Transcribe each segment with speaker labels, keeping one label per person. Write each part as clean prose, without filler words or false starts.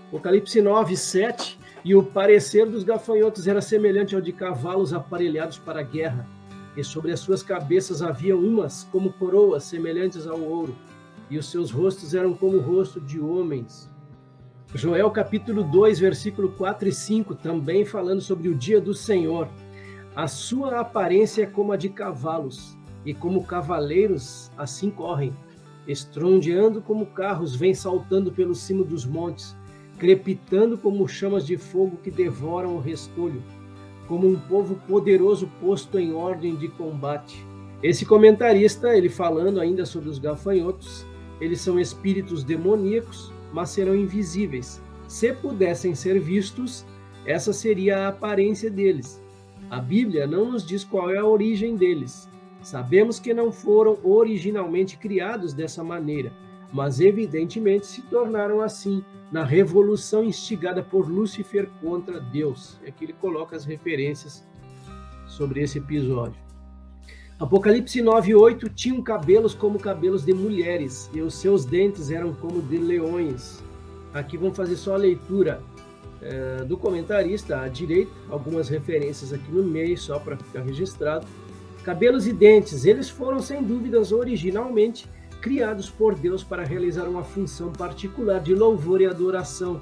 Speaker 1: Apocalipse 9, 7. E o parecer dos gafanhotos era semelhante ao de cavalos aparelhados para a guerra, e sobre as suas cabeças havia umas como coroas semelhantes ao ouro, e os seus rostos eram como o rosto de homens. Joel capítulo 2, versículo 4 e 5, também falando sobre o dia do Senhor. A sua aparência é como a de cavalos, e como cavaleiros assim correm. Estrondeando como carros, vem saltando pelo cimo dos montes, crepitando como chamas de fogo que devoram o restolho, como um povo poderoso posto em ordem de combate. Esse comentarista, ele falando ainda sobre os gafanhotos, eles são espíritos demoníacos, mas serão invisíveis. Se pudessem ser vistos, essa seria a aparência deles. A Bíblia não nos diz qual é a origem deles. Sabemos que não foram originalmente criados dessa maneira, mas evidentemente se tornaram assim na revolução instigada por Lúcifer contra Deus. Aqui ele coloca as referências sobre esse episódio. Apocalipse 9:8 tinham cabelos como cabelos de mulheres, e os seus dentes eram como de leões. Aqui vamos fazer só a leitura do comentarista à direita, algumas referências aqui no meio, só para ficar registrado. Cabelos e dentes, eles foram sem dúvidas originalmente criados por Deus para realizar uma função particular de louvor e adoração,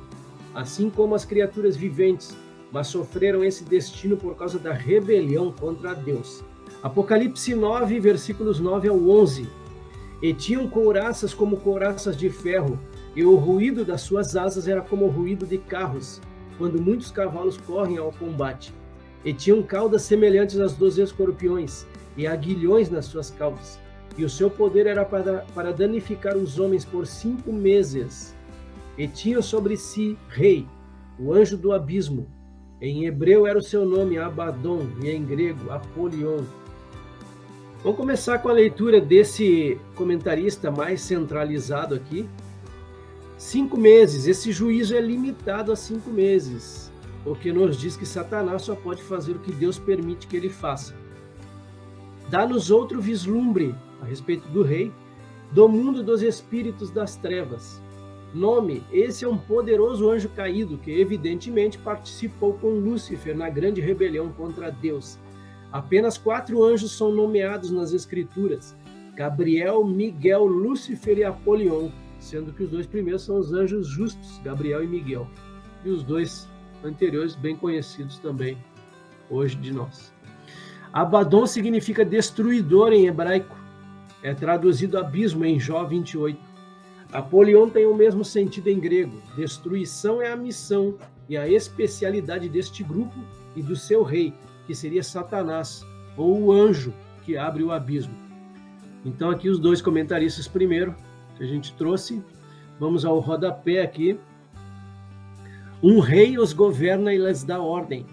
Speaker 1: assim como as criaturas viventes, mas sofreram esse destino por causa da rebelião contra Deus. Apocalipse 9, versículos 9 ao 11. E tinham couraças como couraças de ferro, e o ruído das suas asas era como o ruído de carros, quando muitos cavalos correm ao combate. E tinham caudas semelhantes às dos escorpiões, e aguilhões nas suas caudas. E o seu poder era para danificar os homens por 5 meses. E tinham sobre si rei, o anjo do abismo. Em hebreu era o seu nome Abaddon, e em grego Apolion. Vamos começar com a leitura desse comentarista mais centralizado aqui. 5 meses, esse juízo é limitado a 5 meses, o que nos diz que Satanás só pode fazer o que Deus permite que ele faça. Dá-nos outro vislumbre a respeito do rei, do mundo dos espíritos das trevas. Nome, esse é um poderoso anjo caído que evidentemente participou com Lúcifer na grande rebelião contra Deus. Apenas 4 anjos são nomeados nas escrituras: Gabriel, Miguel, Lúcifer e Apolion, sendo que os 2 primeiros são os anjos justos, Gabriel e Miguel, e os 2 anteriores bem conhecidos também hoje de nós. Abaddon significa destruidor em hebraico, é traduzido abismo em Jó 28. Apolion tem o mesmo sentido em grego. Destruição é a missão e a especialidade deste grupo e do seu rei, que seria Satanás, ou o anjo que abre o abismo. Então aqui os 2 comentaristas primeiro, que a gente trouxe. Vamos ao rodapé aqui. Um rei os governa e lhes dá ordem.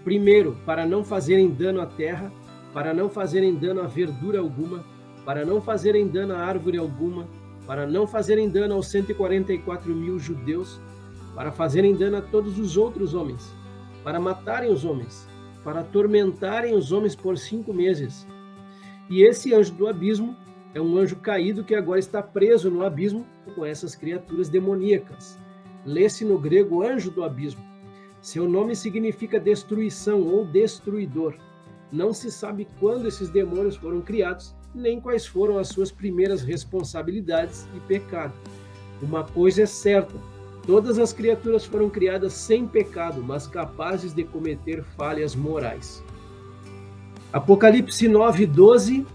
Speaker 1: Primeiro, para não fazerem dano à terra, para não fazerem dano a verdura alguma, para não fazerem dano a árvore alguma, para não fazerem dano aos 144.000 judeus, para fazerem dano a todos os outros homens, para matarem os homens, para atormentarem os homens por 5 meses. E esse anjo do abismo é um anjo caído que agora está preso no abismo com essas criaturas demoníacas. Lê-se no grego anjo do abismo. Seu nome significa destruição ou destruidor. Não se sabe quando esses demônios foram criados, nem quais foram as suas primeiras responsabilidades e pecado. Uma coisa é certa: todas as criaturas foram criadas sem pecado, mas capazes de cometer falhas morais. Apocalipse 9:12.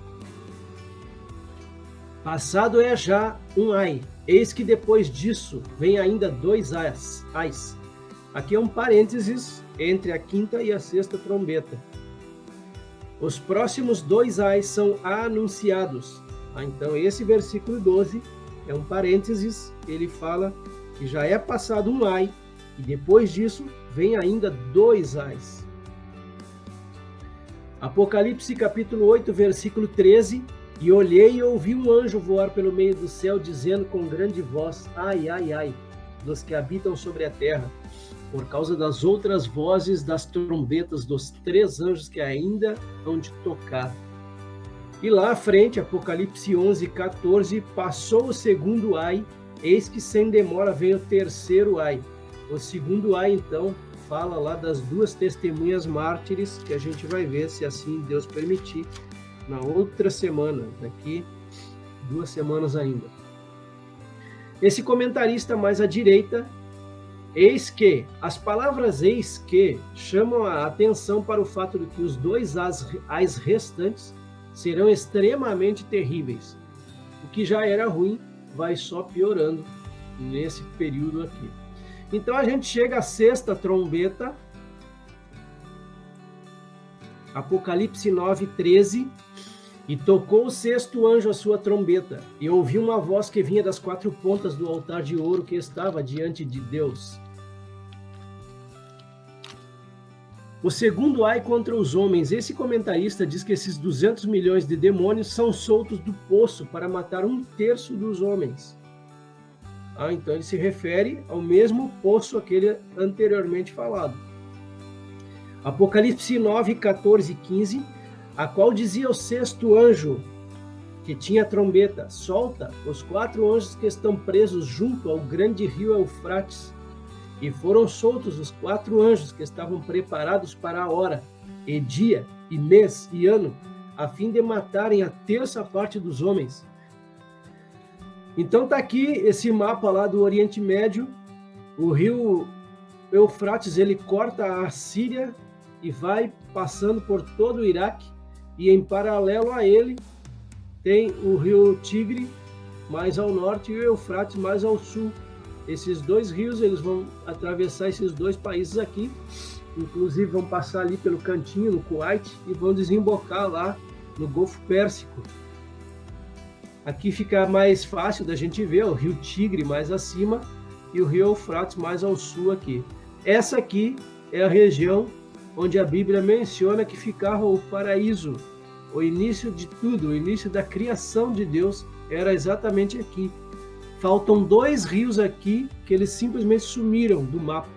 Speaker 1: Passado é já um ai, eis que depois disso vem ainda 2 ais. Aqui é um parênteses entre a 5ª e a 6ª trombeta. Os próximos 2 ais são anunciados. Então esse versículo 12 é um parênteses, ele fala que já é passado um ai, e depois disso vem ainda 2 ais. Apocalipse capítulo 8, versículo 13. E olhei e ouvi um anjo voar pelo meio do céu, dizendo com grande voz: ai, ai, ai, dos que habitam sobre a terra, por causa das outras vozes das trombetas dos 3 anjos que ainda hão de tocar. E lá à frente, Apocalipse 11:14, passou o 2º ai, eis que sem demora vem o 3º ai. O segundo ai, então, fala lá das duas testemunhas mártires, que a gente vai ver, se assim Deus permitir, na outra semana, daqui 2 semanas ainda. Esse comentarista mais à direita, eis que, as palavras eis que chamam a atenção para o fato de que os 2 ais restantes serão extremamente terríveis. O que já era ruim vai só piorando nesse período aqui. Então a gente chega à 6ª trombeta, Apocalipse 9:13, e tocou o 6º anjo a sua trombeta, e ouvi uma voz que vinha das 4 pontas do altar de ouro que estava diante de Deus. O segundo ai contra os homens. Esse comentarista diz que esses 200 milhões de demônios são soltos do poço para matar 1/3 dos homens. Então ele se refere ao mesmo poço aquele anteriormente falado. Apocalipse 9, 14 e 15, a qual dizia o 6º anjo, que tinha a trombeta: solta os 4 anjos que estão presos junto ao grande rio Eufrates. E foram soltos os 4 anjos que estavam preparados para a hora, e dia, e mês, e ano, a fim de matarem a 1/3 parte dos homens. Então está aqui esse mapa lá do Oriente Médio. O rio Eufrates, ele corta a Síria e vai passando por todo o Iraque, e em paralelo a ele tem o rio Tigre mais ao norte e o Eufrates mais ao sul. Esses 2 rios, eles vão atravessar esses 2 países aqui, inclusive vão passar ali pelo cantinho, no Kuwait, e vão desembocar lá no Golfo Pérsico. Aqui fica mais fácil da gente ver o rio Tigre mais acima e o rio Eufrates mais ao sul aqui. Essa aqui é a região onde a Bíblia menciona que ficava o paraíso. O início de tudo, o início da criação de Deus era exatamente aqui. Faltam 2 rios aqui que eles simplesmente sumiram do mapa.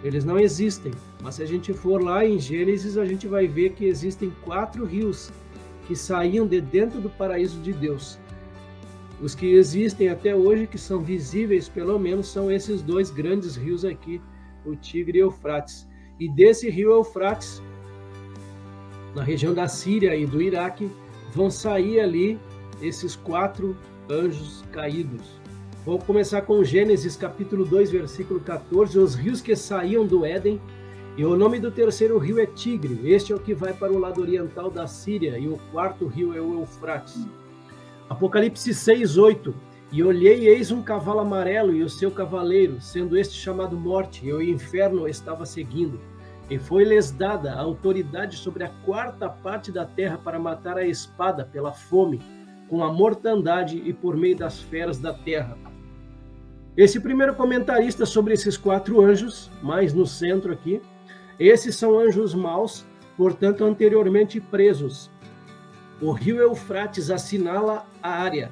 Speaker 1: Eles não existem. Mas se a gente for lá em Gênesis, a gente vai ver que existem 4 rios que saíam de dentro do paraíso de Deus. Os que existem até hoje, que são visíveis pelo menos, são esses 2 grandes rios aqui, o Tigre e o Eufrates. E desse rio Eufrates, na região da Síria e do Iraque, vão sair ali esses 4 anjos caídos. Vamos começar com Gênesis capítulo 2, versículo 14. Os rios que saíam do Éden, e o nome do 3º rio é Tigre. Este é o que vai para o lado oriental da Síria, e o 4º rio é o Eufrates. Apocalipse 6, 8. E olhei, eis um cavalo amarelo e o seu cavaleiro, sendo este chamado Morte, e o inferno estava seguindo. E foi-lhes dada a autoridade sobre a 4ª parte da terra para matar a espada pela fome, com a mortandade e por meio das feras da terra. Esse primeiro comentarista sobre esses 4 anjos, mais no centro aqui, esses são anjos maus, portanto anteriormente presos. O rio Eufrates assinala a área.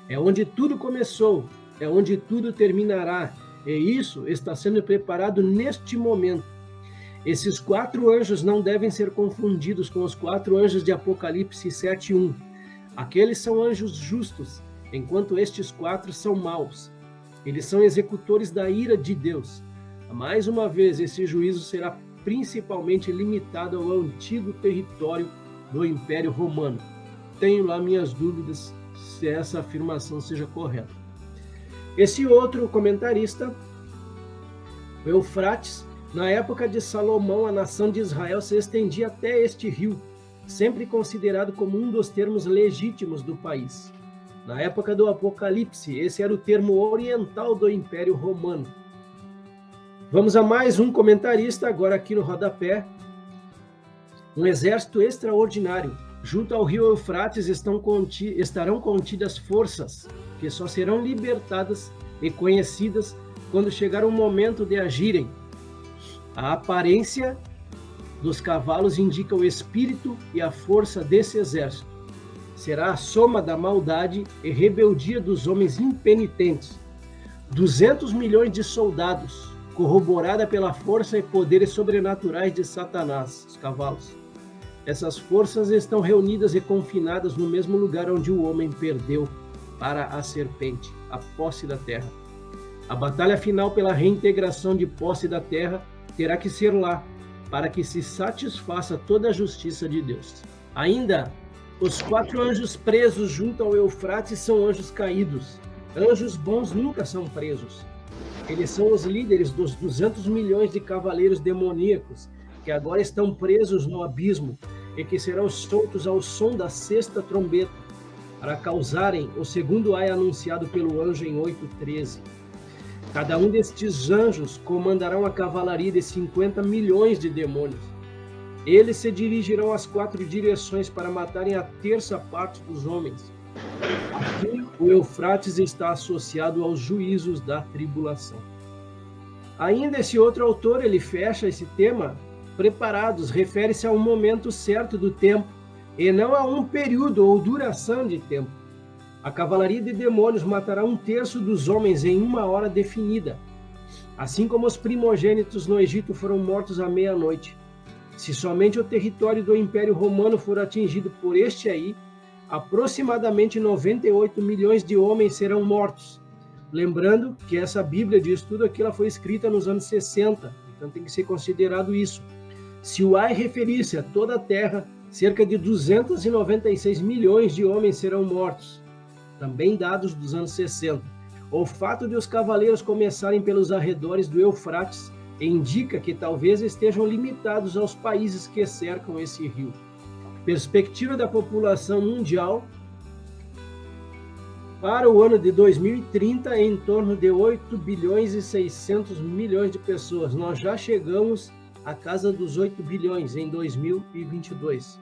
Speaker 1: É onde tudo começou, é onde tudo terminará, e isso está sendo preparado neste momento. Esses 4 anjos não devem ser confundidos com os 4 anjos de Apocalipse 7:1. Aqueles são anjos justos, enquanto estes 4 são maus. Eles são executores da ira de Deus. Mais uma vez, esse juízo será principalmente limitado ao antigo território do Império Romano. Tenho lá minhas dúvidas se essa afirmação seja correta. Esse outro comentarista, o Eufrates, na época de Salomão, a nação de Israel se estendia até este rio, sempre considerado como um dos termos legítimos do país. Na época do Apocalipse, esse era o termo oriental do Império Romano. Vamos a mais um comentarista, agora aqui no rodapé. Um exército extraordinário. Junto ao rio Eufrates estarão contidas forças que só serão libertadas e conhecidas quando chegar o momento de agirem. A aparência dos cavalos indica o espírito e a força desse exército. Será a soma da maldade e rebeldia dos homens impenitentes. 200 milhões de soldados, corroborada pela força e poderes sobrenaturais de Satanás, os cavalos. Essas forças estão reunidas e confinadas no mesmo lugar onde o homem perdeu para a serpente, a posse da terra. A batalha final pela reintegração de posse da terra terá que ser lá, para que se satisfaça toda a justiça de Deus. Ainda, os 4 anjos presos junto ao Eufrates são anjos caídos. Anjos bons nunca são presos. Eles são os líderes dos 200 milhões de cavaleiros demoníacos que agora estão presos no abismo e que serão soltos ao som da 6ª trombeta para causarem o segundo ai anunciado pelo anjo em 8:13. Cada um destes anjos comandará uma cavalaria de 50 milhões de demônios. Eles se dirigirão às 4 direções para matarem a 1/3 parte dos homens. Aqui, o Eufrates está associado aos juízos da tribulação. Ainda esse outro autor, ele fecha esse tema, preparados, refere-se a um momento certo do tempo, e não a um período ou duração de tempo. A cavalaria de demônios matará 1/3 dos homens em uma hora definida, assim como os primogênitos no Egito foram mortos à meia-noite. Se somente o território do Império Romano for atingido por este aí, aproximadamente 98 milhões de homens serão mortos. Lembrando que essa Bíblia de estudo aqui ela foi escrita nos anos 60, então tem que ser considerado isso. Se o ai referir-se a toda a terra, cerca de 296 milhões de homens serão mortos, também dados dos anos 60. O fato de os cavaleiros começarem pelos arredores do Eufrates indica que talvez estejam limitados aos países que cercam esse rio. Perspectiva da população mundial para o ano de 2030 em torno de 8 bilhões e 600 milhões de pessoas. Nós já chegamos à casa dos 8 bilhões em 2022.